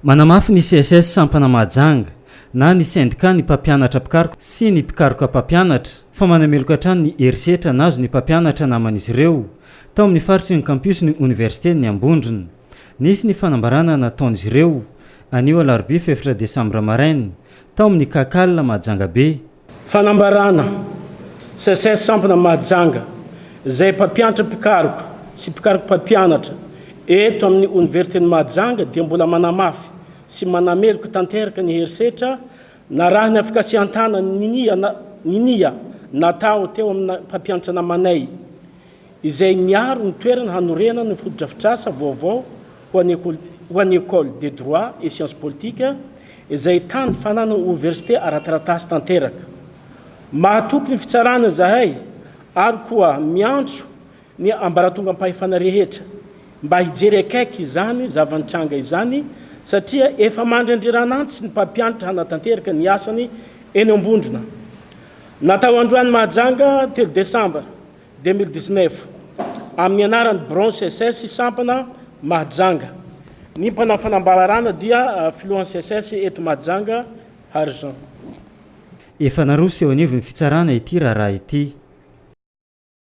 Manamafy ny CSS sampana Mahajanga na ny syndicat ny mpampianatra pikaroka sy ny pikaroka mpampianatra fa manameloka hatrany ny herisetra nazo ny mpampianatra naman'izy ireo tao amin'ny faritry ny campus ny université ny Ambondrona. Nisy ny fanambarana nataon'izy ireo anio alarobia fefatra desambra maraina tao amin'ny kakal Mahajanga be. Fanambarana CSS sampana Mahajanga izay mpampianatra pikaroka sy pikaroka mpampianatra eto amin'ny université ny Mahajanga dia mbola manamafy sy manameloka tanteraka ny herisetra na raha ny afikasiantana nia natao teo amin'ny mpampianatra namanay izay niaro ny toerana hanorena ny fotodrafitrasa vaovao ho an'ny école de droit et sciences politiques izay tany fanana université arataratasy tanteraka. Mahatoky ny fitsarana zahay ary koa miantso ny ambaratonga ampahefana rehetra mba hijery akaiky izany zavanitranga izany satria efa mandrendreranantsy ny mpampianatra hanatanteraka ny asany eny Ambondrona. Natao androany Mahajanga 3 Desambra 2019 amin'ny anarany branche CSS sampana Mahajanga. Ny mpanao fanambarana dia filohan'ny CSS eto Mahajanga Harjan. Efa naroso eo anivon'ny fitsarana ity raha ity.